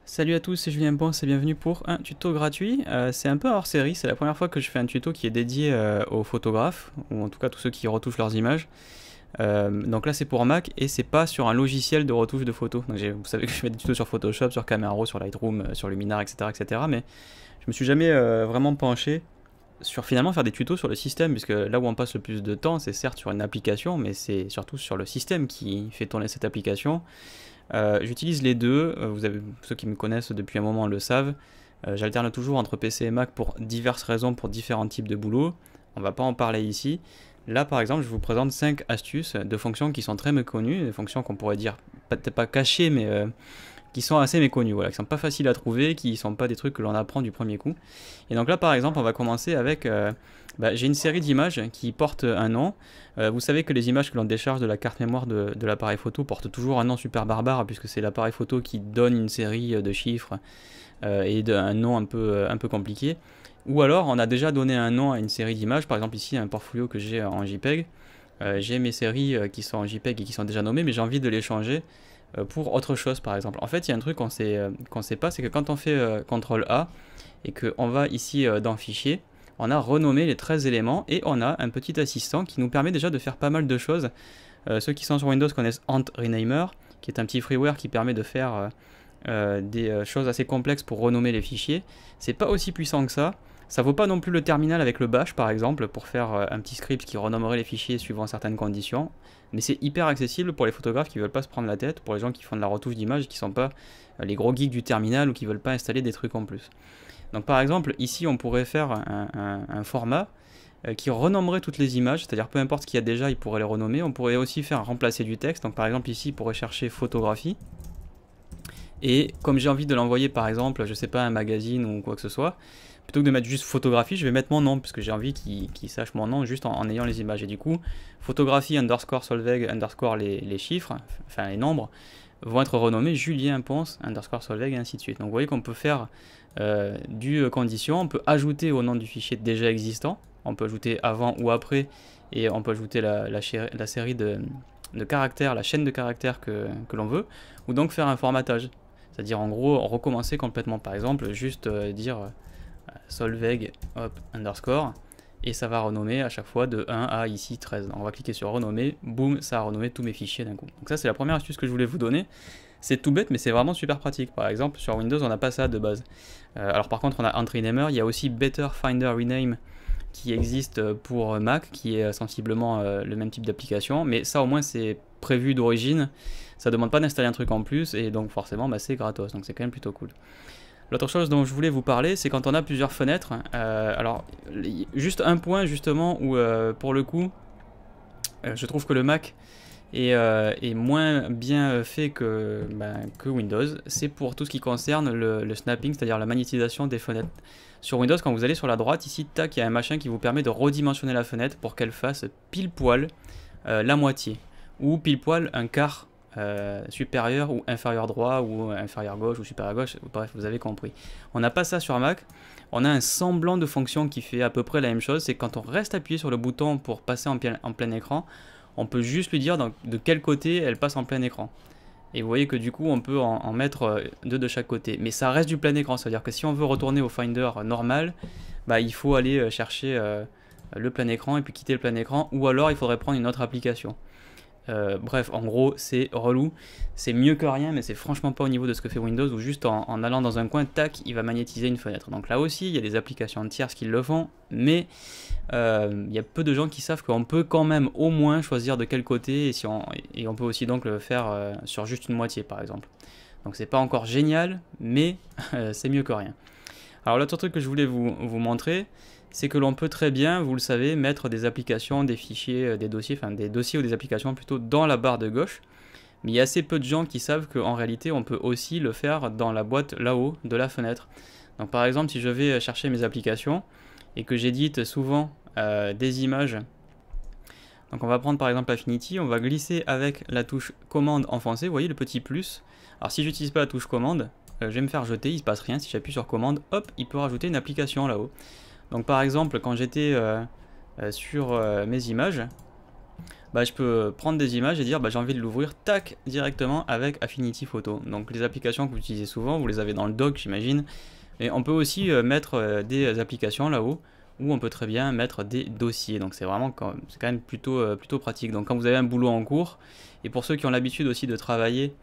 Salut à tous, c'est Julien Ponce et bienvenue pour un tuto gratuit. C'est un peu hors série, c'est la première fois que je fais un tuto qui est dédié aux photographes, ou en tout cas tous ceux qui retouchent leurs images. Donc là c'est pour Mac et c'est pas sur un logiciel de retouche de photos. Donc vous savez que je fais des tutos sur Photoshop, sur Camera Raw, sur Lightroom, sur Luminar, etc. Mais je me suis jamais vraiment penché sur finalement faire des tutos sur le système, puisque là où on passe le plus de temps, c'est certes sur une application, mais c'est surtout sur le système qui fait tourner cette application. J'utilise les deux, ceux qui me connaissent depuis un moment le savent. J'alterne toujours entre PC et Mac pour diverses raisons, pour différents types de boulot. On va pas en parler ici. Là par exemple je vous présente 5 astuces de fonctions qui sont très méconnues, des fonctions qu'on pourrait dire peut-être pas cachées mais qui sont assez méconnues, voilà, qui sont pas faciles à trouver, qui sont pas des trucs que l'on apprend du premier coup. Et donc là par exemple on va commencer avec, j'ai une série d'images qui portent un nom. Vous savez que les images que l'on décharge de la carte mémoire de l'appareil photo portent toujours un nom super barbare, puisque c'est l'appareil photo qui donne une série de chiffres et un nom un peu compliqué. Ou alors on a déjà donné un nom à une série d'images, par exemple ici un portfolio que j'ai en JPEG. J'ai mes séries qui sont en JPEG et qui sont déjà nommées, mais j'ai envie de les changer pour autre chose par exemple. En fait il y a un truc qu'on sait pas, c'est que quand on fait CTRL A et qu'on va ici dans Fichier, on a renommé les 13 éléments et on a un petit assistant qui nous permet déjà de faire pas mal de choses. Ceux qui sont sur Windows connaissent Ant Renamer, qui est un petit freeware qui permet de faire des choses assez complexes pour renommer les fichiers. C'est pas aussi puissant que ça. Ça vaut pas non plus le terminal avec le bash par exemple pour faire un petit script qui renommerait les fichiers suivant certaines conditions. Mais c'est hyper accessible pour les photographes qui veulent pas se prendre la tête, pour les gens qui font de la retouche d'images, qui sont pas les gros geeks du terminal ou qui veulent pas installer des trucs en plus. Donc par exemple ici on pourrait faire un format qui renommerait toutes les images, c'est-à-dire peu importe ce qu'il y a déjà il pourrait les renommer. On pourrait aussi faire remplacer du texte, donc par exemple ici il pourrait chercher photographie. Et comme j'ai envie de l'envoyer par exemple, je sais pas, un magazine ou quoi que ce soit, plutôt que de mettre juste photographie, je vais mettre mon nom, puisque j'ai envie qu'il sache mon nom juste en ayant les images. Et du coup, photographie underscore Solveig underscore les chiffres, enfin les nombres, vont être renommés Julien Ponce underscore Solveig et ainsi de suite. Donc vous voyez qu'on peut faire du condition, on peut ajouter au nom du fichier déjà existant, on peut ajouter avant ou après, et on peut ajouter la série de caractères, la chaîne de caractères que l'on veut, ou donc faire un formatage. C'est-à-dire en gros recommencer complètement, par exemple juste dire Solveig underscore et ça va renommer à chaque fois de 1 à ici 13. On va cliquer sur renommer, boum, ça a renommé tous mes fichiers d'un coup. Donc ça c'est la première astuce que je voulais vous donner. C'est tout bête mais c'est vraiment super pratique. Par exemple sur Windows on n'a pas ça de base. Alors par contre on a Ant Renamer, il y a aussi Better Finder Rename qui existe pour Mac, qui est sensiblement le même type d'application, mais ça au moins c'est prévu d'origine, ça demande pas d'installer un truc en plus, et donc forcément c'est gratos, donc c'est quand même plutôt cool. L'autre chose dont je voulais vous parler, c'est quand on a plusieurs fenêtres, alors juste un point justement où pour le coup, je trouve que le Mac est moins bien fait que Windows, c'est pour tout ce qui concerne le snapping, c'est-à-dire la magnétisation des fenêtres. Sur Windows, quand vous allez sur la droite, ici, tac, il y a un machin qui vous permet de redimensionner la fenêtre pour qu'elle fasse pile poil la moitié, ou pile poil un quart supérieur ou inférieur droit, ou inférieur gauche, ou supérieur gauche, bref, vous avez compris. On n'a pas ça sur Mac, on a un semblant de fonction qui fait à peu près la même chose, c'est quand on reste appuyé sur le bouton pour passer en plein écran, on peut juste lui dire de quel côté elle passe en plein écran. Et vous voyez que du coup on peut en mettre deux de chaque côté. Mais ça reste du plein écran, c'est à dire que si on veut retourner au Finder normal, il faut aller chercher le plein écran et puis quitter le plein écran, ou alors il faudrait prendre une autre application. Bref, en gros c'est relou, c'est mieux que rien, mais c'est franchement pas au niveau de ce que fait Windows, où juste en allant dans un coin, tac, il va magnétiser une fenêtre. Donc là aussi il y a des applications tierces qui le font, mais il y a peu de gens qui savent qu'on peut quand même au moins choisir de quel côté, et on peut aussi donc le faire sur juste une moitié par exemple. Donc c'est pas encore génial, mais c'est mieux que rien. Alors l'autre truc que je voulais vous montrer, c'est que l'on peut très bien, vous le savez, mettre des applications, des fichiers, des dossiers ou des applications plutôt dans la barre de gauche. Mais il y a assez peu de gens qui savent qu'en réalité, on peut aussi le faire dans la boîte là-haut de la fenêtre. Donc par exemple, si je vais chercher mes applications et que j'édite souvent des images, donc on va prendre par exemple Affinity, on va glisser avec la touche commande enfoncée, vous voyez le petit plus. Alors si j'utilise pas la touche commande, je vais me faire jeter, il se passe rien. Si j'appuie sur commande, hop, il peut rajouter une application là-haut. Donc par exemple, quand j'étais sur mes images, bah, je peux prendre des images et dire bah, j'ai envie de l'ouvrir, tac, directement avec Affinity Photo. Donc les applications que vous utilisez souvent, vous les avez dans le dock, j'imagine. Et on peut aussi mettre des applications là-haut, où on peut très bien mettre des dossiers. Donc c'est vraiment c'est quand même plutôt pratique. Donc quand vous avez un boulot en cours, et pour ceux qui ont l'habitude aussi de travailler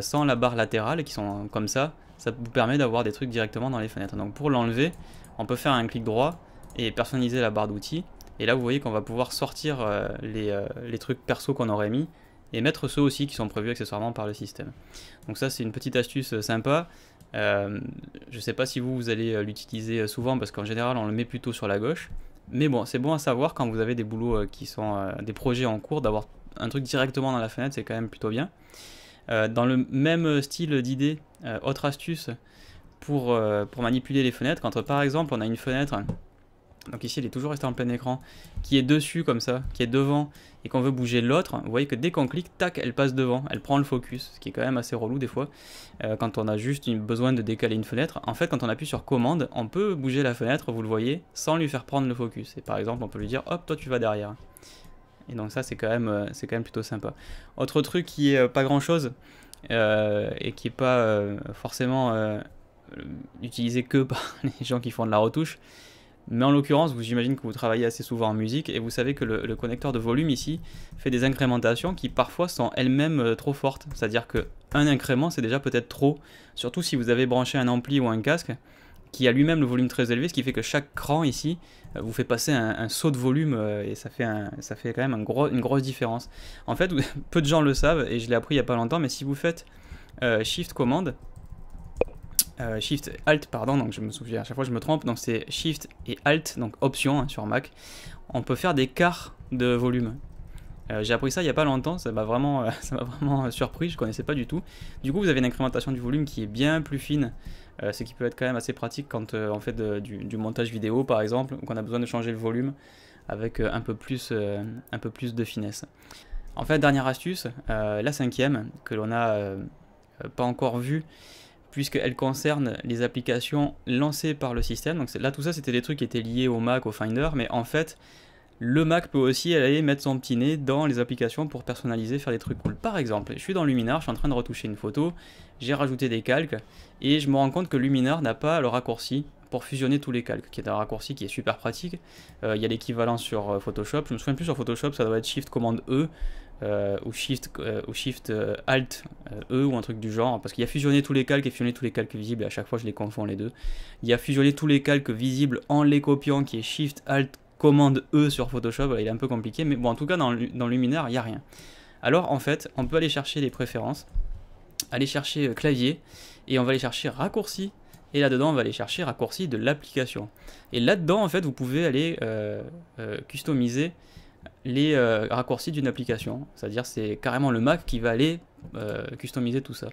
sans la barre latérale, qui sont comme ça vous permet d'avoir des trucs directement dans les fenêtres. Donc pour l'enlever, on peut faire un clic droit et personnaliser la barre d'outils. Et là vous voyez qu'on va pouvoir sortir les trucs perso qu'on aurait mis et mettre ceux aussi qui sont prévus accessoirement par le système. Donc ça c'est une petite astuce sympa. Je sais pas si vous allez l'utiliser souvent parce qu'en général on le met plutôt sur la gauche. Mais bon, c'est bon à savoir quand vous avez des boulots qui sont des projets en cours, d'avoir un truc directement dans la fenêtre, c'est quand même plutôt bien. Dans le même style d'idée, autre astuce pour manipuler les fenêtres, quand par exemple on a une fenêtre, donc ici elle est toujours restée en plein écran, qui est dessus comme ça, qui est devant, et qu'on veut bouger l'autre, vous voyez que dès qu'on clique, tac, elle passe devant, elle prend le focus, ce qui est quand même assez relou des fois, quand on a juste besoin de décaler une fenêtre. En fait, quand on appuie sur commande, on peut bouger la fenêtre, vous le voyez, sans lui faire prendre le focus. Et par exemple, on peut lui dire, hop, toi tu vas derrière. Et donc ça c'est quand même plutôt sympa. Autre truc qui est pas grand chose et qui est pas forcément utilisé que par les gens qui font de la retouche, mais en l'occurrence j'imagine que vous travaillez assez souvent en musique et vous savez que le connecteur de volume ici fait des incrémentations qui parfois sont elles-mêmes trop fortes. C'est-à-dire qu'un incrément c'est déjà peut-être trop, surtout si vous avez branché un ampli ou un casque qui a lui-même le volume très élevé, ce qui fait que chaque cran ici vous fait passer un saut de volume et ça fait quand même une grosse différence. En fait, peu de gens le savent et je l'ai appris il n'y a pas longtemps, mais si vous faites Shift commande, Shift Alt pardon, donc je me souviens à chaque fois je me trompe, donc c'est Shift et Alt, donc option hein, sur Mac, on peut faire des quarts de volume. J'ai appris ça il n'y a pas longtemps, ça m'a vraiment surpris, je ne connaissais pas du tout. Du coup vous avez une incrémentation du volume qui est bien plus fine, ce qui peut être quand même assez pratique quand on fait du montage vidéo par exemple, ou qu'on a besoin de changer le volume avec un peu plus de finesse. En fait, dernière astuce, la cinquième, que l'on n'a pas encore vue, puisqu'elle concerne les applications lancées par le système. Donc là tout ça c'était des trucs qui étaient liés au Mac, au Finder, mais en fait le Mac peut aussi aller mettre son petit nez dans les applications pour personnaliser, faire des trucs cool. Par exemple, je suis dans Luminar, je suis en train de retoucher une photo, j'ai rajouté des calques, et je me rends compte que Luminar n'a pas le raccourci pour fusionner tous les calques, qui est un raccourci qui est super pratique. Il y a l'équivalent sur Photoshop, je me souviens plus sur Photoshop, ça doit être Shift Commande E, ou Shift Alt E ou un truc du genre, parce qu'il y a fusionné tous les calques et fusionné tous les calques visibles, et à chaque fois je les confonds les deux. Il y a fusionné tous les calques visibles en les copiant, qui est Shift Alt Commande E sur Photoshop, il est un peu compliqué, mais bon, en tout cas dans Luminar il n'y a rien. Alors en fait on peut aller chercher les préférences, aller chercher clavier, et on va aller chercher raccourci, et là-dedans on va aller chercher raccourci de l'application. Et là-dedans en fait vous pouvez aller customiser les raccourcis d'une application, c'est-à-dire c'est carrément le Mac qui va aller customiser tout ça.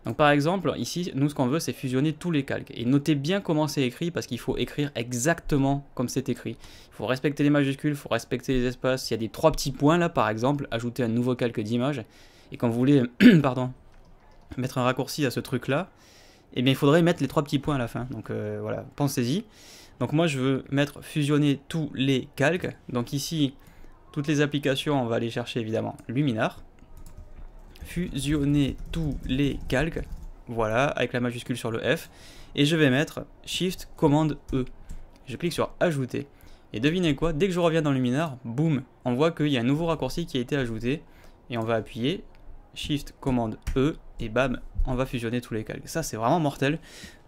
Donc par exemple ici nous ce qu'on veut c'est fusionner tous les calques, et notez bien comment c'est écrit parce qu'il faut écrire exactement comme c'est écrit. Il faut respecter les majuscules, il faut respecter les espaces. Il y a des 3 petits points là par exemple, ajouter un nouveau calque d'image, et quand vous voulez pardon, mettre un raccourci à ce truc là, et bien il faudrait mettre les 3 petits points à la fin. Donc voilà, pensez-y. Donc moi je veux mettre fusionner tous les calques, donc ici toutes les applications on va aller chercher évidemment Luminar, fusionner tous les calques, voilà, avec la majuscule sur le F, et je vais mettre Shift Commande E. Je clique sur Ajouter, et devinez quoi, dès que je reviens dans Luminar, boum, on voit qu'il y a un nouveau raccourci qui a été ajouté, et on va appuyer Shift Commande E, et bam, on va fusionner tous les calques. Ça c'est vraiment mortel.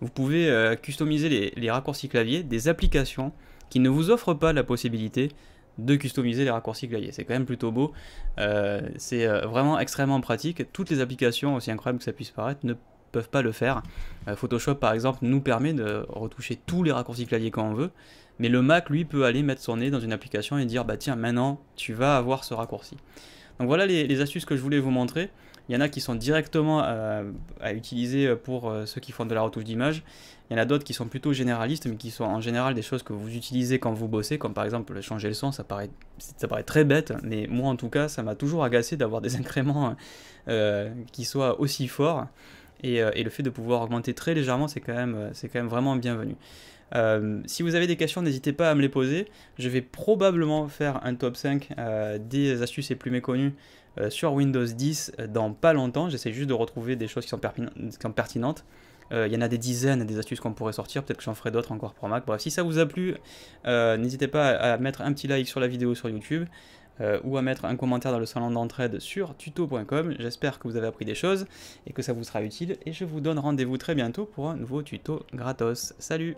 Vous pouvez customiser les raccourcis clavier des applications qui ne vous offrent pas la possibilité de customiser les raccourcis clavier. C'est quand même plutôt beau, c'est vraiment extrêmement pratique. Toutes les applications, aussi incroyables que ça puisse paraître, ne peuvent pas le faire. Photoshop par exemple nous permet de retoucher tous les raccourcis clavier quand on veut, mais le Mac lui peut aller mettre son nez dans une application et dire bah tiens maintenant tu vas avoir ce raccourci. Donc voilà les astuces que je voulais vous montrer. Il y en a qui sont directement à utiliser pour ceux qui font de la retouche d'image. Il y en a d'autres qui sont plutôt généralistes, mais qui sont en général des choses que vous utilisez quand vous bossez, comme par exemple changer le son. Ça paraît très bête, mais moi en tout cas, ça m'a toujours agacé d'avoir des incréments qui soient aussi forts. Et le fait de pouvoir augmenter très légèrement, c'est quand même vraiment bienvenu. Si vous avez des questions, n'hésitez pas à me les poser. Je vais probablement faire un top 5 des astuces les plus méconnues sur Windows 10 dans pas longtemps. J'essaie juste de retrouver des choses qui sont pertinentes. Il y en a des dizaines des astuces qu'on pourrait sortir, peut-être que j'en ferai d'autres encore pour Mac. Bref, si ça vous a plu, n'hésitez pas à mettre un petit like sur la vidéo sur YouTube ou à mettre un commentaire dans le salon d'entraide sur tuto.com. J'espère que vous avez appris des choses et que ça vous sera utile. Et je vous donne rendez-vous très bientôt pour un nouveau tuto gratos. Salut!